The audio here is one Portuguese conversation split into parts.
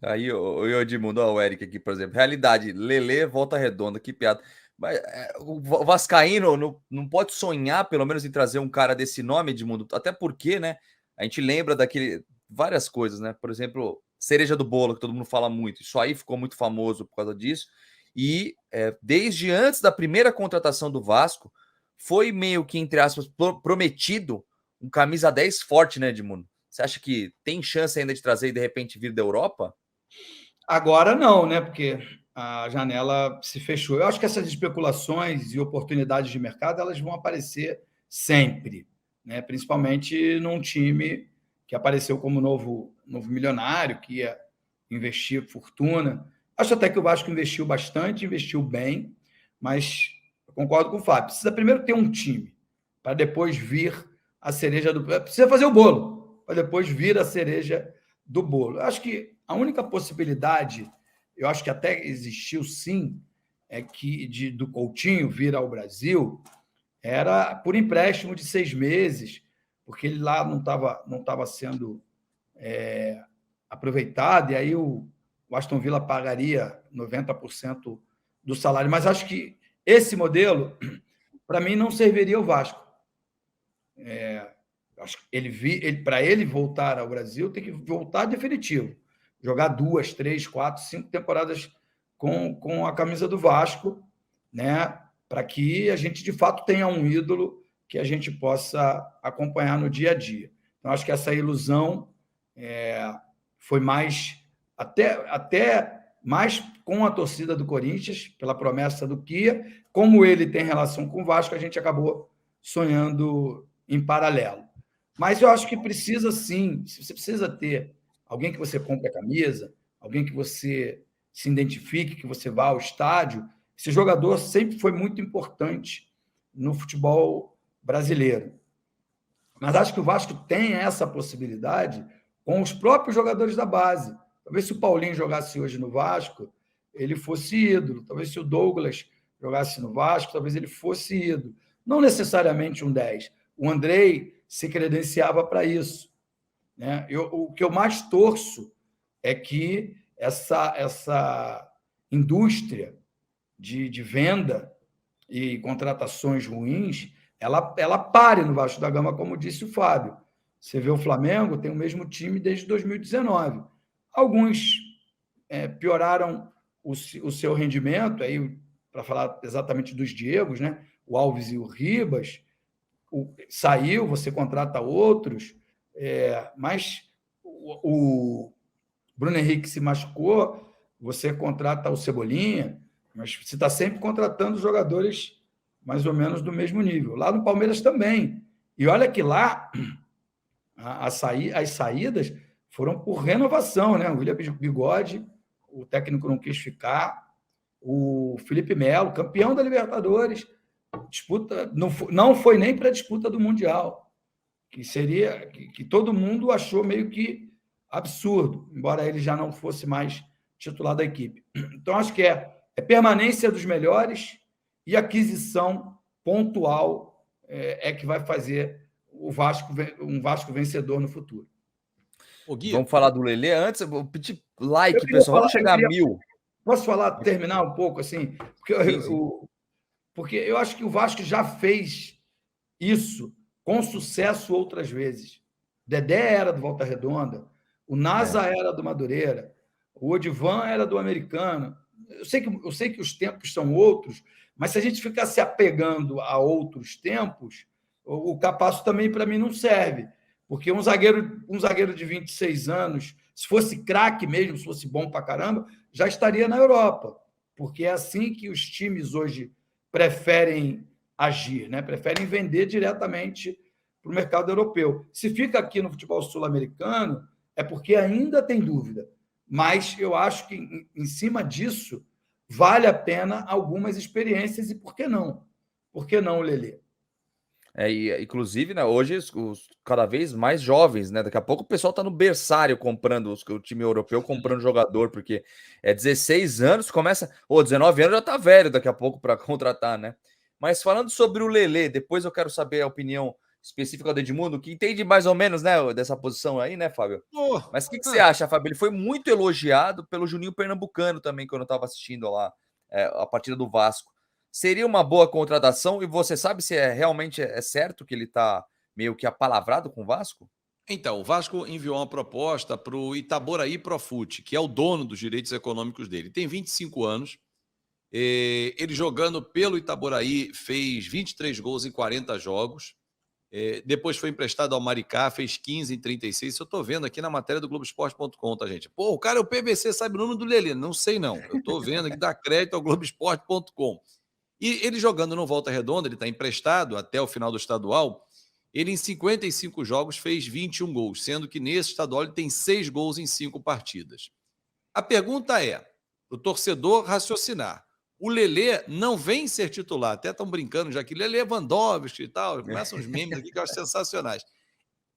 Aí, o Edmundo, ó, o Eric aqui, por exemplo. Realidade, Lelê, Volta Redonda, que piada. Mas o Vascaíno não pode sonhar, pelo menos, em trazer um cara desse nome, Edmundo. Até porque, né? A gente lembra daquele. Várias coisas, né? Por exemplo, Cereja do Bolo, que todo mundo fala muito. Isso aí ficou muito famoso por causa disso. E desde antes da primeira contratação do Vasco, foi meio que, entre aspas, prometido um camisa 10 forte, né, Edmundo? Você acha que tem chance ainda de trazer e de repente vir da Europa? Agora não, né? Porque a janela se fechou. Eu acho que essas especulações e oportunidades de mercado elas vão aparecer sempre, né? Principalmente num time que apareceu como novo milionário, que ia investir fortuna. Acho até que o Vasco investiu bastante, investiu bem, mas eu concordo com o Fábio. Precisa primeiro ter um time, para depois vir a cereja do. Precisa fazer o bolo, para depois vir a cereja do bolo. Eu acho que a única possibilidade, eu acho que até existiu sim, é que do Coutinho vir ao Brasil era por empréstimo de 6 meses, porque ele lá não tava sendo aproveitado, e aí o Aston Villa pagaria 90% do salário. Mas acho que esse modelo, para mim, não serviria ao Vasco. Acho que para ele voltar ao Brasil, tem que voltar definitivo. Jogar 2, 3, 4, 5 temporadas com a camisa do Vasco, né? Para que a gente de fato tenha um ídolo que a gente possa acompanhar no dia a dia. Então, acho que essa ilusão foi mais até mais com a torcida do Corinthians, pela promessa do Kia. Como ele tem relação com o Vasco, a gente acabou sonhando em paralelo. Mas eu acho que precisa sim, você precisa ter alguém que você compre a camisa, alguém que você se identifique, que você vá ao estádio. Esse jogador sempre foi muito importante no futebol brasileiro. Mas acho que o Vasco tem essa possibilidade com os próprios jogadores da base. Talvez se o Paulinho jogasse hoje no Vasco, ele fosse ídolo. Talvez se o Douglas jogasse no Vasco, talvez ele fosse ídolo. Não necessariamente um 10. O Andrei se credenciava para isso. Né? O que eu mais torço é que essa indústria de venda e contratações ruins, ela pare no Vasco da Gama, como disse o Fábio. Você vê o Flamengo, tem o mesmo time desde 2019. Alguns pioraram o seu rendimento, aí para falar exatamente dos Diegos, né? O Alves e o Ribas, saiu, você contrata outros, mas o Bruno Henrique se machucou, você contrata o Cebolinha, mas você está sempre contratando jogadores mais ou menos do mesmo nível. Lá no Palmeiras também. E olha que lá as saídas foram por renovação, né? O William Bigode, o técnico não quis ficar, o Felipe Melo, campeão da Libertadores, disputa não foi nem para a disputa do Mundial, que seria que todo mundo achou meio que absurdo, embora ele já não fosse mais titular da equipe. Então acho que é permanência dos melhores e aquisição pontual que vai fazer o Vasco um Vasco vencedor no futuro. Ô, Gui, vamos falar do Lelê antes. Eu vou pedir like, pessoal. Falar, Vamos chegar a 1.000. Posso falar, terminar um pouco assim? Sim. Porque eu acho que o Vasco já fez isso com sucesso outras vezes. Dedé era do Volta Redonda, o Nasa era do Madureira, o Odivan era do Americano. Eu sei que os tempos são outros, mas se a gente ficar se apegando a outros tempos, o Capasso também para mim não serve. Porque um zagueiro de 26 anos, se fosse craque mesmo, se fosse bom para caramba, já estaria na Europa. Porque é assim que os times hoje preferem agir, né? Preferem vender diretamente para o mercado europeu. Se fica aqui no futebol sul-americano, é porque ainda tem dúvida. Mas eu acho que, em cima disso, vale a pena algumas experiências e por que não? Por que não, Lelê? Inclusive, né, hoje os cada vez mais jovens, né? Daqui a pouco o pessoal tá no berçário comprando o time europeu, comprando jogador, porque 16 anos, começa. 19 anos já tá velho daqui a pouco para contratar, né? Mas falando sobre o Lelê, depois eu quero saber a opinião específica do Edmundo, que entende mais ou menos, né, dessa posição aí, né, Fábio? Mas o que você acha, Fábio? Ele foi muito elogiado pelo Juninho Pernambucano também, quando eu estava assistindo lá a partida do Vasco. Seria uma boa contratação e você sabe se realmente é certo que ele está meio que apalavrado com o Vasco? Então, o Vasco enviou uma proposta para o Itaboraí Profute, que é o dono dos direitos econômicos dele. Tem 25 anos. Ele jogando pelo Itaboraí fez 23 gols em 40 jogos. Depois foi emprestado ao Maricá, fez 15 em 36. Isso eu estou vendo aqui na matéria do Globoesporte.com, tá, gente? Pô, o cara é o PVC, sabe o nome do Lelê? Não sei, não. Eu estou vendo aqui, dá crédito ao Globoesporte.com. E ele jogando no Volta Redonda, ele está emprestado até o final do estadual. Ele, em 55 jogos, fez 21 gols, sendo que nesse estadual ele tem 6 gols em 5 partidas. A pergunta é, para o torcedor raciocinar, o Lelê não vem ser titular, até estão brincando já que Lelê Lewandowski e tal, começam uns memes aqui que eu acho sensacionais.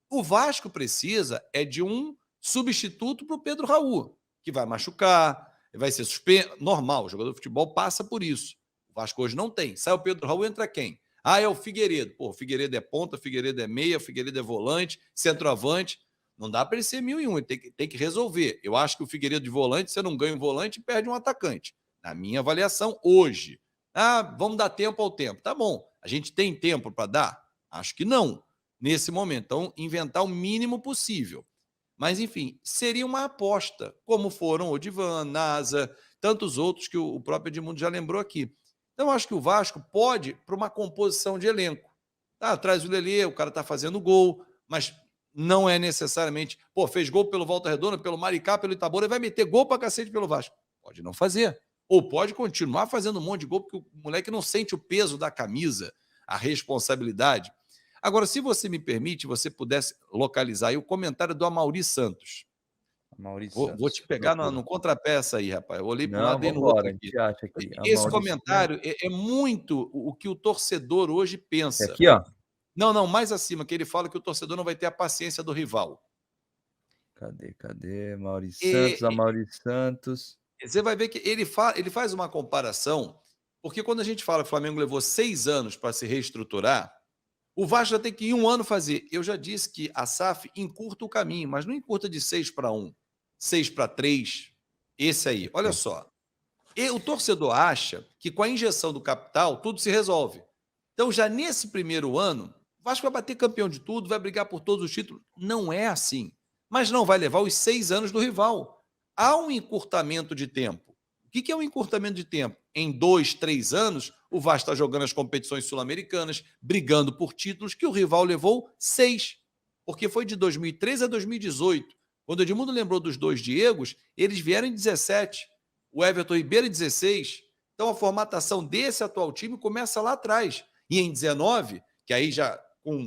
O Vasco precisa de um substituto para o Pedro Raul, que vai machucar, vai ser suspenso, normal, o jogador de futebol passa por isso. O Vasco hoje não tem. Sai o Pedro Raul, entra quem? É o Figueiredo. Pô, o Figueiredo é ponta, o Figueiredo é meia, o Figueiredo é volante, centroavante. Não dá para ele ser 1.001, ele tem que resolver. Eu acho que o Figueiredo de volante, você não ganha um volante e perde um atacante. Na minha avaliação, hoje. Vamos dar tempo ao tempo. Tá bom. A gente tem tempo para dar? Acho que não, nesse momento. Então, inventar o mínimo possível. Mas, enfim, seria uma aposta, como foram o Divan, NASA, tantos outros que o próprio Edmundo já lembrou aqui. Então, acho que o Vasco pode para uma composição de elenco. Traz o Lelê, o cara está fazendo gol, mas não é necessariamente... fez gol pelo Volta Redonda, pelo Maricá, pelo Itabora, e vai meter gol para cacete pelo Vasco. Pode não fazer. Ou pode continuar fazendo um monte de gol, porque o moleque não sente o peso da camisa, a responsabilidade. Agora, se você me permite, você pudesse localizar aí o comentário do Amaury Santos. Vou te pegar no contrapé essa aí, rapaz. Eu olhei para um lado e no outro aqui. Esse comentário é muito o que o torcedor hoje pensa. Aqui, ó. Não, mais acima, que ele fala que o torcedor não vai ter a paciência do rival. Cadê? Amaury Santos. Você vai ver que ele faz uma comparação, porque quando a gente fala que o Flamengo levou 6 anos para se reestruturar, o Vasco já tem que em 1 ano fazer. Eu já disse que a SAF encurta o caminho, mas não encurta de 6 para 1, 6 para 3. Esse aí, olha só. E o torcedor acha que com a injeção do capital tudo se resolve. Então, já nesse primeiro ano, o Vasco vai bater campeão de tudo, vai brigar por todos os títulos. Não é assim. Mas não vai levar os 6 anos do rival. Há um encurtamento de tempo. O que é um encurtamento de tempo? Em 2, 3 anos, o Vasco está jogando as competições sul-americanas, brigando por títulos que o rival levou 6. Porque foi de 2013 a 2018. Quando o Edmundo lembrou dos 2 Diegos, eles vieram em 17. O Everton Ribeiro em 16. Então a formatação desse atual time começa lá atrás. E em 19, que aí já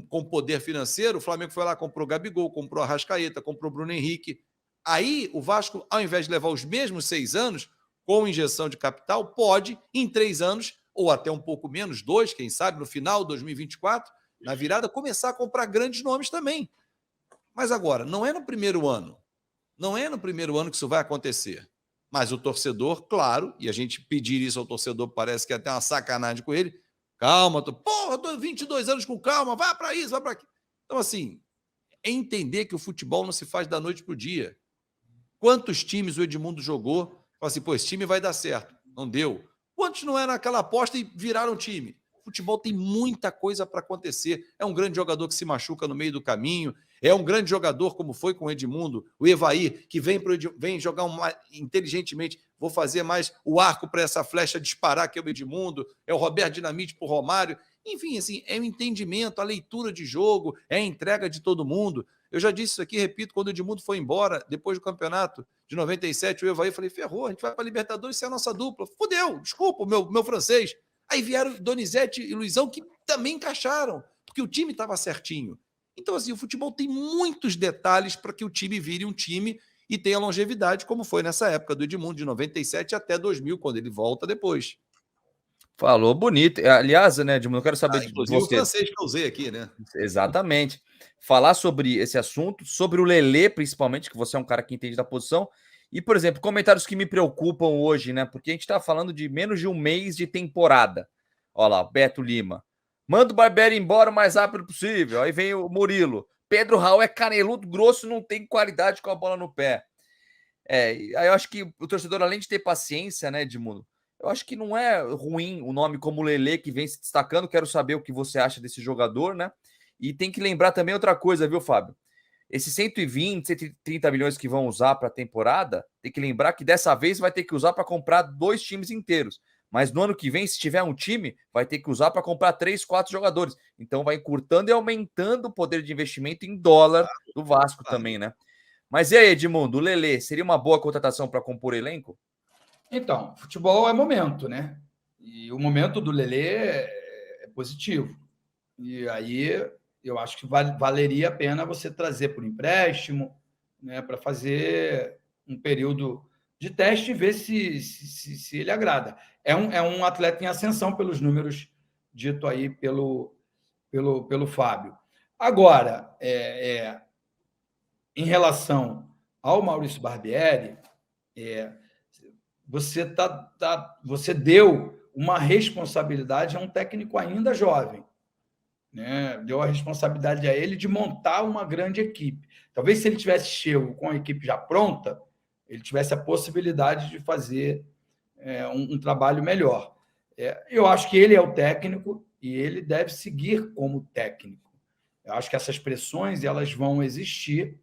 com poder financeiro, o Flamengo foi lá, comprou o Gabigol, comprou a Arrascaeta, comprou o Bruno Henrique. Aí o Vasco, ao invés de levar os mesmos 6 anos, com injeção de capital, pode, em 3 anos, ou até um pouco menos, 2, quem sabe, no final de 2024, na virada, começar a comprar grandes nomes também. Mas agora, não é no primeiro ano. Não é no primeiro ano que isso vai acontecer. Mas o torcedor, claro, e a gente pedir isso ao torcedor parece que é até uma sacanagem com ele. Calma, eu tô 22 anos com calma, vai para isso, vai para aquilo. Então, assim, é entender que o futebol não se faz da noite para o dia. Quantos times o Edmundo jogou? Fala assim, esse time vai dar certo. Não deu. Quantos não eram naquela aposta e viraram time? O futebol tem muita coisa para acontecer. É um grande jogador que se machuca no meio do caminho. É um grande jogador, como foi com o Edmundo, o Evair, que vem jogar inteligentemente. Vou fazer mais o arco para essa flecha disparar, que é o Edmundo. É o Roberto Dinamite para o Romário. Enfim, assim, é o entendimento, a leitura de jogo, é a entrega de todo mundo. Eu já disse isso aqui, repito, quando o Edmundo foi embora, depois do campeonato de 97, o Evair, falei, ferrou, a gente vai para a Libertadores, isso é a nossa dupla. Fudeu, desculpa o meu francês. Aí vieram Donizete e Luizão, que também encaixaram, porque o time estava certinho. Então, assim, o futebol tem muitos detalhes para que o time vire um time e tenha longevidade, como foi nessa época do Edmundo, de 97 até 2000, quando ele volta depois. Falou bonito. Aliás, né, Edmundo, eu quero saber de inclusive você. O francês que eu usei aqui, né? Exatamente. Falar sobre esse assunto, sobre o Lelê, principalmente, que você é um cara que entende da posição. E, por exemplo, comentários que me preocupam hoje, né? Porque a gente está falando de menos de um mês de temporada. Olha lá, Beto Lima. Manda o Barbieri embora o mais rápido possível. Aí vem o Murilo. Pedro Raul é caneludo, grosso, não tem qualidade com a bola no pé. Aí eu acho que o torcedor, além de ter paciência, né, Edmundo? Eu acho que não é ruim o nome como Lelê, que vem se destacando. Quero saber o que você acha desse jogador, né? E tem que lembrar também outra coisa, viu, Fábio? Esses 120, 130 milhões que vão usar para a temporada, tem que lembrar que dessa vez vai ter que usar para comprar 2 times inteiros. Mas no ano que vem, se tiver um time, vai ter que usar para comprar 3, 4 jogadores. Então vai encurtando e aumentando o poder de investimento em dólar do Vasco também, né? Mas e aí, Edmundo, o Lelê seria uma boa contratação para compor elenco? Então, futebol é momento, né? E o momento do Lelê é positivo. E aí eu acho que valeria a pena você trazer por empréstimo, né, para fazer um período de teste e ver se ele agrada. É um atleta em ascensão pelos números dito aí pelo Fábio. Agora, em relação ao Maurício Barbieri, você deu uma responsabilidade a um técnico ainda jovem, né? Deu a responsabilidade a ele de montar uma grande equipe. Talvez se ele tivesse chego com a equipe já pronta, ele tivesse a possibilidade de fazer um trabalho melhor. Eu acho que ele é o técnico e ele deve seguir como técnico. Eu acho que essas pressões elas vão existir,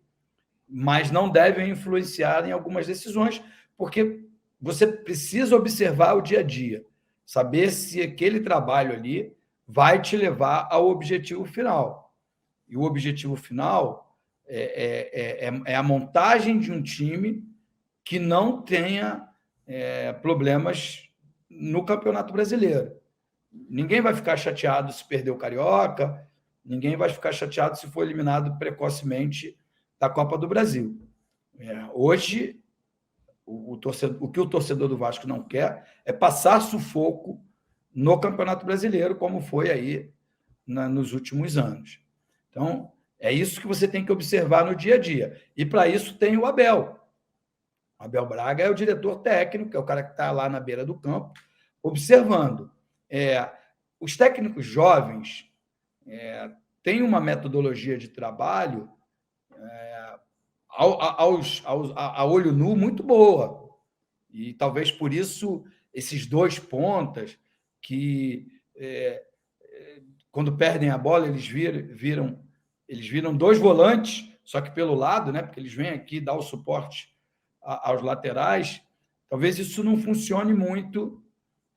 mas não devem influenciar em algumas decisões, porque você precisa observar o dia a dia, saber se aquele trabalho ali vai te levar ao objetivo final. E o objetivo final é a montagem de um time que não tenha problemas no Campeonato Brasileiro. Ninguém vai ficar chateado se perder o Carioca, ninguém vai ficar chateado se for eliminado precocemente da Copa do Brasil. Hoje, o que o torcedor do Vasco não quer é passar sufoco no Campeonato Brasileiro, como foi aí nos últimos anos. Então, é isso que você tem que observar no dia a dia. E, para isso, tem o Abel. O Abel Braga é o diretor técnico, é o cara que está lá na beira do campo, observando. Os técnicos jovens têm uma metodologia de trabalho a olho nu muito boa. E talvez por isso esses 2 pontas que, quando perdem a bola, eles viram 2 volantes, só que pelo lado, né? Porque eles vêm aqui dar o suporte aos laterais. Talvez isso não funcione muito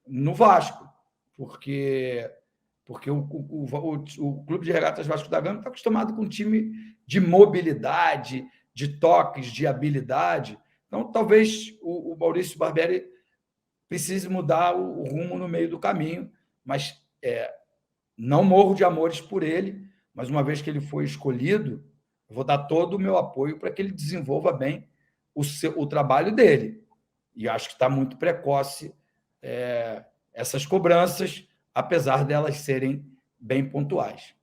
no Vasco, porque o Clube de Regatas Vasco da Gama está acostumado com um time de mobilidade, de toques, de habilidade. Então, talvez o Maurício Barbieri precise mudar o rumo no meio do caminho, mas não morro de amores por ele, mas uma vez que ele foi escolhido, eu vou dar todo o meu apoio para que ele desenvolva bem o trabalho dele. E acho que está muito precoce essas cobranças, apesar delas serem bem pontuais.